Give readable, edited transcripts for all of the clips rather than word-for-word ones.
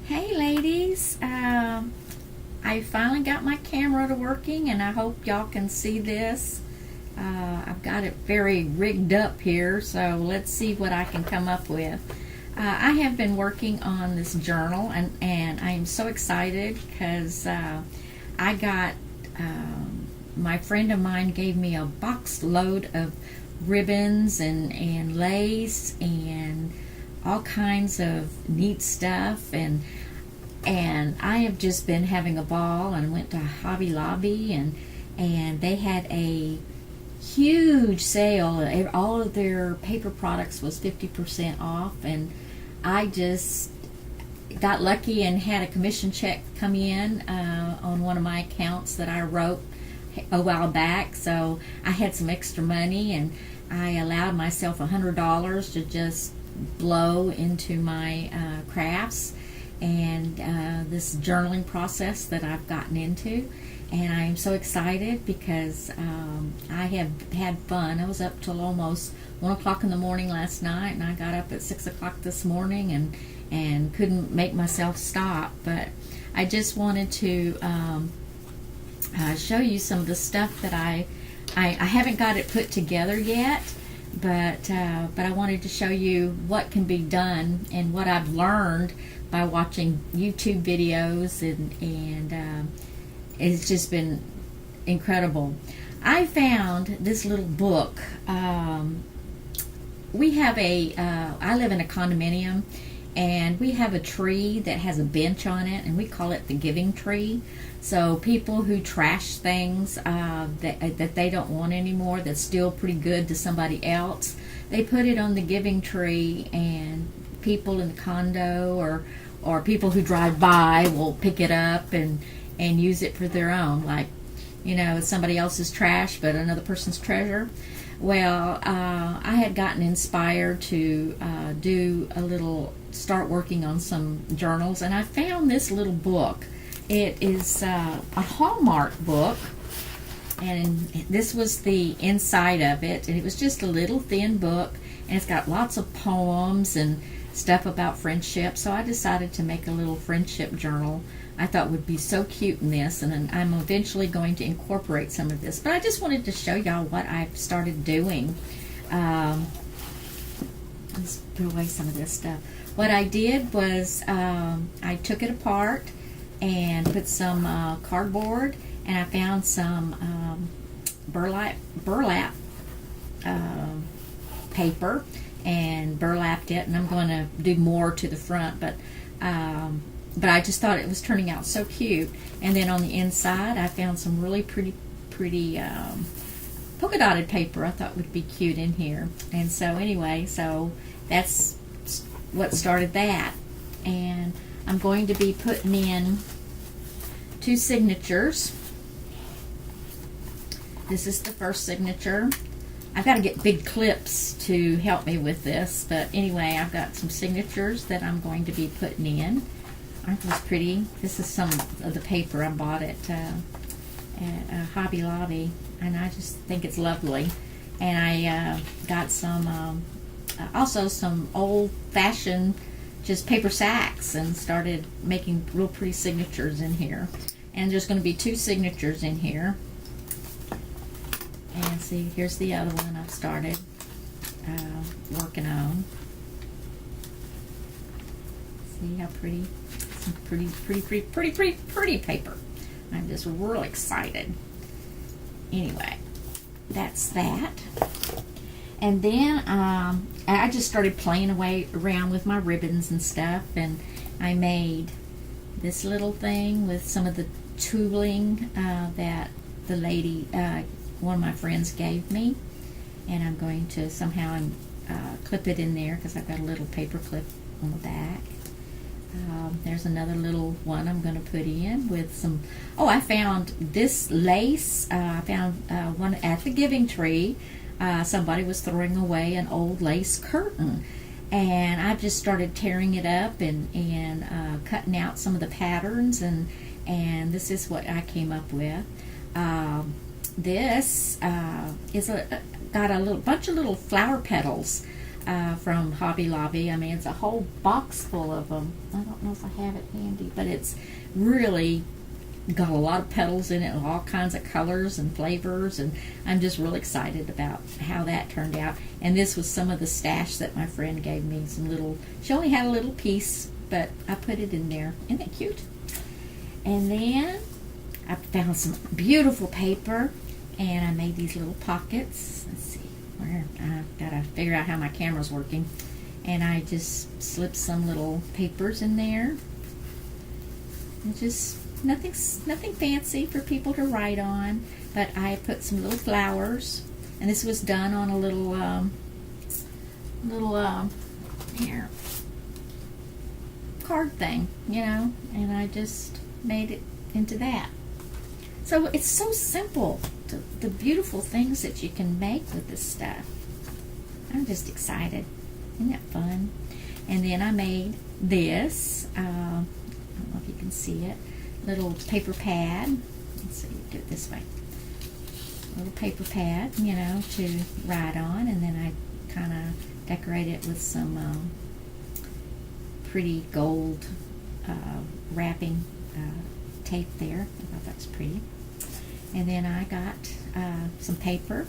Hey ladies, I finally got my camera to working and I hope y'all can see this. I've got it very rigged up here, so let's see what I can come up with. I have been working on this journal and I am so excited because I got, my friend of mine gave me a box load of ribbons and lace and all kinds of neat stuff, and I have just been having a ball, and went to Hobby Lobby and they had a huge sale. All of their paper products was 50% off, and I just got lucky and had a commission check come in on one of my accounts that I wrote a while back, so I had some extra money and I allowed myself $100 to just blow into my crafts and this journaling process that I've gotten into, and I'm so excited because I have had fun. I was up till almost 1 o'clock in the morning last night, and I got up at 6 o'clock this morning and couldn't make myself stop. But I just wanted to show you some of the stuff that I haven't got it put together yet, but I wanted to show you what can be done and what I've learned by watching YouTube videos, and it's just been incredible. I found this little book. We have I live in a condominium, and we have a tree that has a bench on it, and we call it the giving tree. So people who trash things that they don't want anymore, that's still pretty good to somebody else, they put it on the giving tree, and people in the condo or people who drive by will pick it up and use it for their own, like, you know, somebody else's trash but another person's treasure. Well, I had gotten inspired to start working on some journals, and I found this little book. It is a Hallmark book, and this was the inside of it, and it was just a little thin book, and it's got lots of poems and stuff about friendship. So I decided to make a little friendship journal. I thought would be so cute in this, and I'm eventually going to incorporate some of this. But I just wanted to show y'all what I've started doing. Let's put away some of this stuff. What I did was I took it apart and put some cardboard, and I found some burlap paper and burlapped it, and I'm going to do more to the front, but I just thought it was turning out so cute. And then on the inside I found some really pretty polka dotted paper I thought would be cute in here. And so anyway, so that's what started that. And I'm going to be putting in 2 signatures. This is the first signature. I've got to get big clips to help me with this, but anyway, I've got some signatures that I'm going to be putting in. Aren't those pretty? This is some of the paper I bought at Hobby Lobby, and I just think it's lovely. And I got some, also some old-fashioned just paper sacks, and started making real pretty signatures in here. And there's going to be 2 signatures in here. And see, here's the other one I've started working on. See how pretty? Some pretty paper. I'm just real excited. Anyway, that's that. And then I just started playing around with my ribbons and stuff, and I made this little thing with some of the tooling that the lady, one of my friends, gave me, and I'm going to somehow clip it in there because I've got a little paper clip on the back. There's another little one I'm going to put in with some. Oh, I found this lace. I found one at the Giving Tree. Somebody was throwing away an old lace curtain, and I just started tearing it up and cutting out some of the patterns, and this is what I came up with. This is got a bunch of little flower petals from Hobby Lobby. I mean, it's a whole box full of them. I don't know if I have it handy, but it's really got a lot of petals in it, and all kinds of colors and flavors, and I'm just really excited about how that turned out. And this was some of the stash that my friend gave me. She only had a little piece, but I put it in there. Isn't that cute? And then I found some beautiful paper, and I made these little pockets. Let's see, where I've got to figure out how my camera's working. And I just slipped some little papers in there. And just nothing fancy for people to write on, but I put some little flowers, and this was done on a little here card thing, you know, and I just made it into that. So it's so simple, the beautiful things that you can make with this stuff. I'm just excited. Isn't that fun? And then I made this, I don't know if you can see it, little paper pad. Let's see, do it this way. A little paper pad, you know, to write on, and then I kind of decorate it with some pretty gold wrapping tape there. I thought that was pretty. And then I got some paper,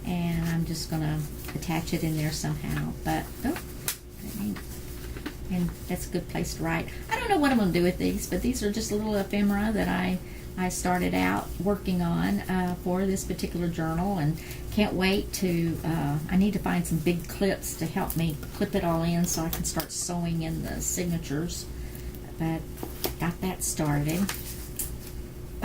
and I'm just going to attach it in there somehow. But, and that's a good place to write. I don't know what I'm going to do with these, but these are just little ephemera that I started out working on for this particular journal, and can't wait to, I need to find some big clips to help me clip it all in so I can start sewing in the signatures. But got that started.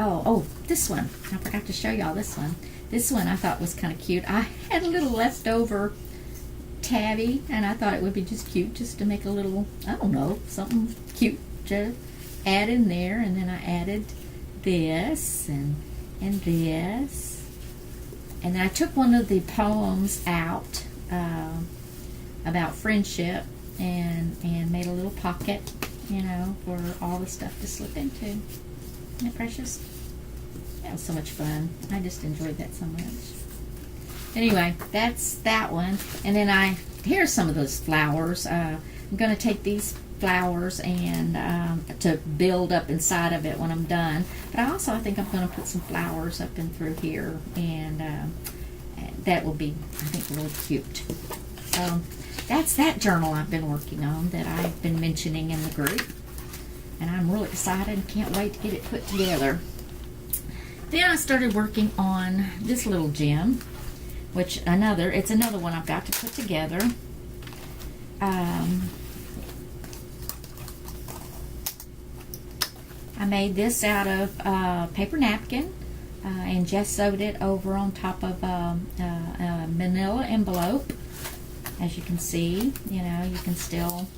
Oh, this one. I forgot to show y'all this one. This one I thought was kind of cute. I had a little leftover tabby, and I thought it would be just cute just to make a little, I don't know, something cute to add in there. And then I added this and this. And then I took one of the poems out about friendship and made a little pocket, you know, for all the stuff to slip into. Isn't it precious? That was so much fun. I just enjoyed that so much. Anyway, that's that one. And then here's some of those flowers. I'm going to take these flowers and to build up inside of it when I'm done. But I think I'm going to put some flowers up and through here, and that will be, I think, really cute. So that's that journal I've been working on that I've been mentioning in the group. And I'm really excited and can't wait to get it put together. Then I started working on this little gem, which it's another one I've got to put together. I made this out of paper napkin and gessoed it over on top of a manila envelope. As you can see, you know, you can still,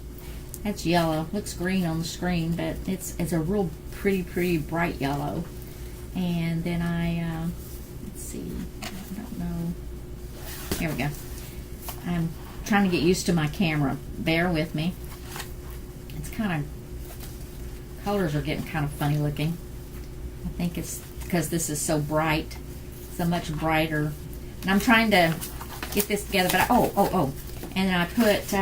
that's yellow. Looks green on the screen, but it's a real pretty bright yellow. And then let's see, I don't know. Here we go. I'm trying to get used to my camera. Bear with me. It's kind of, colors are getting kind of funny looking. I think it's because this is so bright, so much brighter. And I'm trying to get this together, but and then I put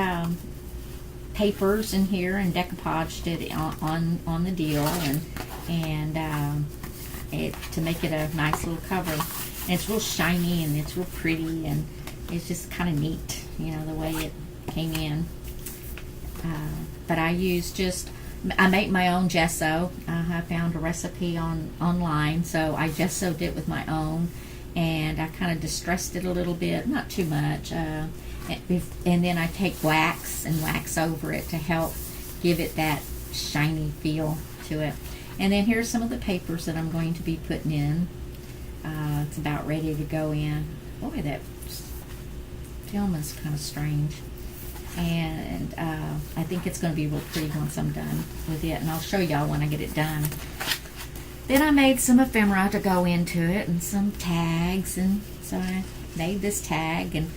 papers in here and decoupaged it on the deal, and to make it a nice little cover. And it's real shiny and it's real pretty, and it's just kind of neat, you know, the way it came in. But I make my own gesso. I found a recipe online, so I gessoed it with my own, and I kind of distressed it a little bit, not too much. And then I take wax and wax over it to help give it that shiny feel to it. And then here's some of the papers that I'm going to be putting in. It's about ready to go in. Boy, that film is kind of strange. And I think it's going to be real pretty once I'm done with it. And I'll show y'all when I get it done. Then I made some ephemera to go into it and some tags. And so I made this tag. And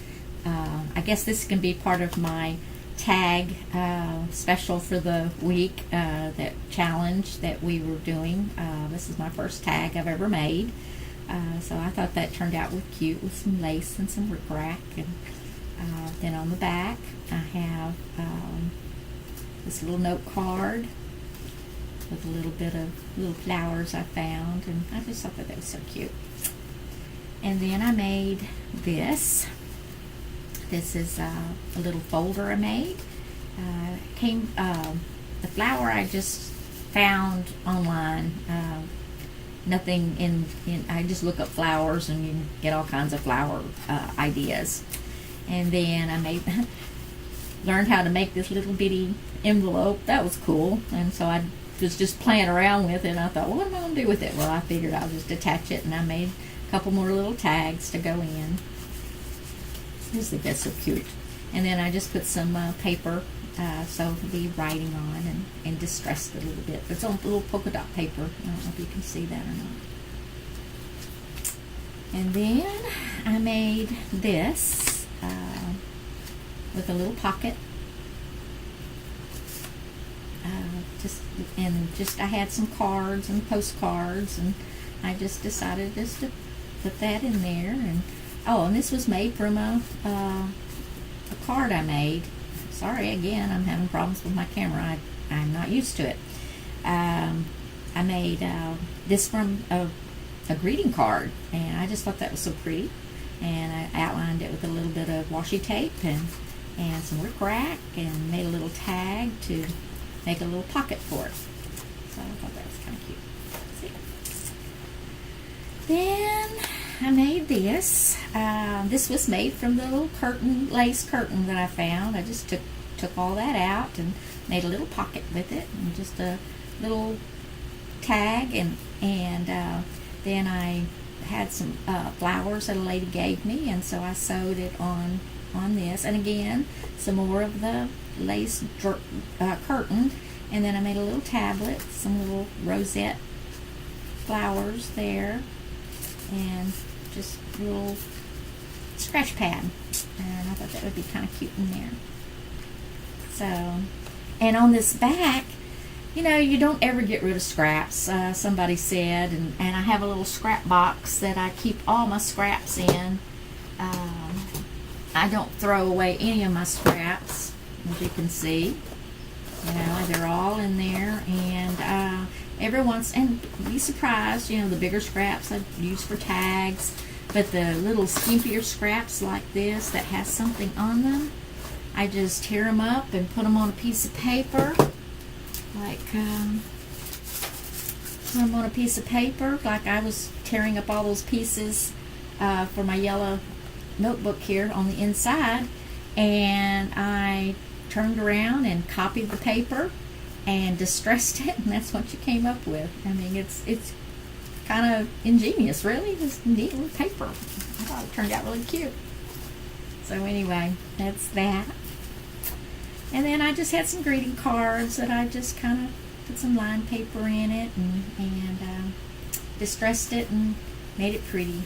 I guess this can be part of my tag special for the week, that challenge that we were doing. This is my first tag I've ever made. So I thought that turned out real cute with some lace and some rickrack. And Then on the back, I have this little note card with a little bit of little flowers I found, and I just thought that was so cute. And then I made this. This is a little folder I made. The flower I just found online. Nothing in I just look up flowers and you can get all kinds of flower ideas. And then I learned how to make this little bitty envelope. That was cool. And so I was just playing around with it, and I thought, well, what am I going to do with it? Well, I figured I'll just attach it, and I made a couple more little tags to go in. I just think that's so cute. And then I just put some paper so to be writing on, and distressed it a little bit. It's on little polka dot paper. I don't know if you can see that or not. And then I made this with a little pocket. I had some cards and postcards, and I just decided just to put that in there. And this was made from a card I made. Sorry, again, I'm having problems with my camera. I'm not used to it. I made this from a greeting card, and I just thought that was so pretty. And I outlined it with a little bit of washi tape and some rickrack, and made a little tag to make a little pocket for it. So I thought that was kind of cute. See? Then I made this. This was made from the little lace curtain that I found. I just took all that out and made a little pocket with it, and just a little tag, and then I had some flowers that a lady gave me, and so I sewed it on this, and again some more of the lace curtain, and then I made a little tablet, some little rosette flowers there, and just a little scratch pad, and I thought that would be kind of cute in there. So, and on this back, you don't ever get rid of scraps, somebody said, and I have a little scrap box that I keep all my scraps in. I don't throw away any of my scraps, as you can see. They're all in there, and every once, and be surprised, the bigger scraps I use for tags, but the little skimpier scraps like this that has something on them, I just tear them up and put them on a piece of paper, like I was tearing up all those pieces for my yellow notebook here on the inside, and I turned around and copied the paper and distressed it, and that's what you came up with. I mean, it's kind of ingenious, really. Just neat little paper. I thought it turned out really cute. So anyway, that's that. And then I just had some greeting cards that I just kind of put some lined paper in it, and distressed it and made it pretty.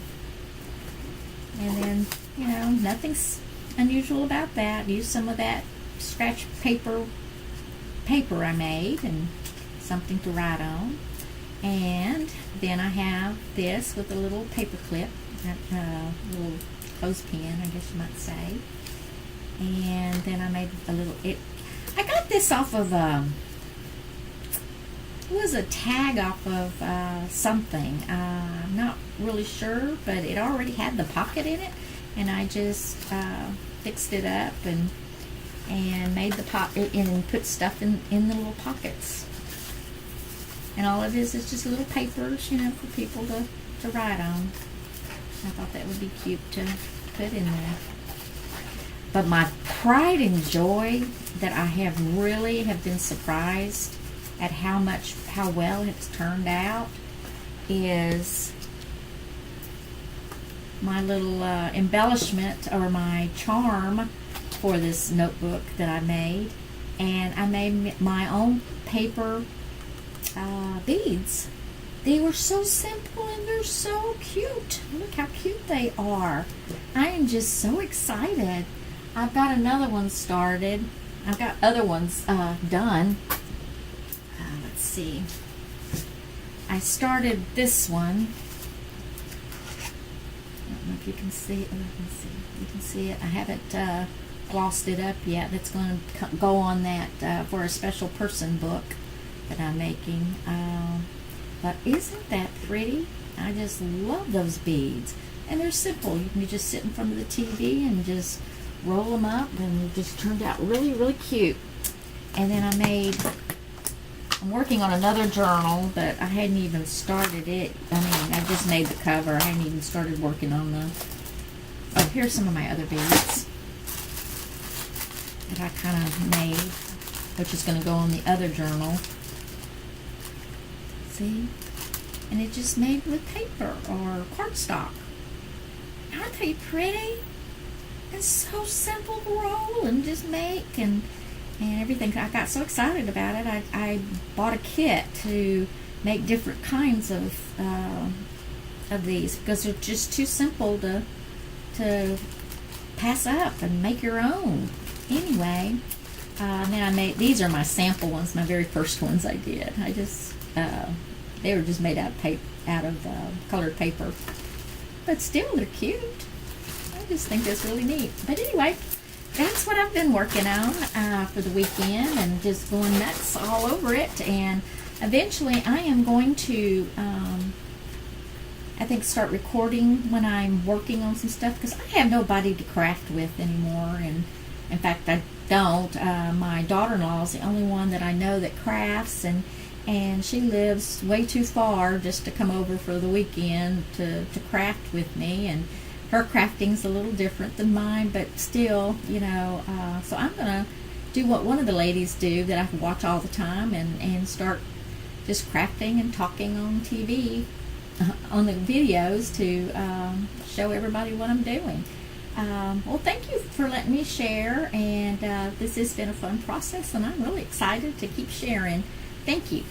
And then, nothing's unusual about that. Used some of that scratch paper I made, and something to write on. And then I have this with a little paper clip, little clothespin, I guess you might say. And then I made I got this off of it was a tag off of something. I'm not really sure, but it already had the pocket in it, and I just fixed it up and made the pocket and put stuff in the little pockets. And all it is just little papers, for people to write on. I thought that would be cute to put in there. But my pride and joy that I have been surprised at how well it's turned out is my little embellishment, or my charm, for this notebook that I made. And I made my own paper beads. They were so simple, and they're so cute. Look how cute they are. I am just so excited. I've got another one started. I've got other ones done. Let's see. I started this one. I don't know if if you can see it. You can see it. I haven't glossed it up yet. It's going to go on that for a special person book that I'm making. But isn't that pretty? I just love those beads. And they're simple. You can just sit in front of the TV and just roll them up, and it just turned out really, really cute. And then I'm working on another journal, but I hadn't even started it. I mean, I just made the cover. I hadn't even started working on oh, here's some of my other beads that I kind of made, which is going to go on the other journal. See? And it just made with paper or cardstock. Aren't they pretty? It's so simple to roll and just make and everything. I got so excited about it. I bought a kit to make different kinds of these because they're just too simple to pass up and make your own. Anyway, then these are my sample ones, my very first ones I did. I just they were just made out of colored paper, but still they're cute. I just think that's really neat. But anyway, that's what I've been working on for the weekend, and just going nuts all over it. And eventually I am going to I think start recording when I'm working on some stuff, because I have nobody to craft with anymore. And in fact, I don't. My daughter-in-law is the only one that I know that crafts, and she lives way too far just to come over for the weekend to craft with me. And her crafting's a little different than mine, but still, you know, so I'm going to do what one of the ladies do that I can watch all the time, and start just crafting and talking on TV, on the videos, to show everybody what I'm doing. Well, thank you for letting me share, and this has been a fun process, and I'm really excited to keep sharing. Thank you.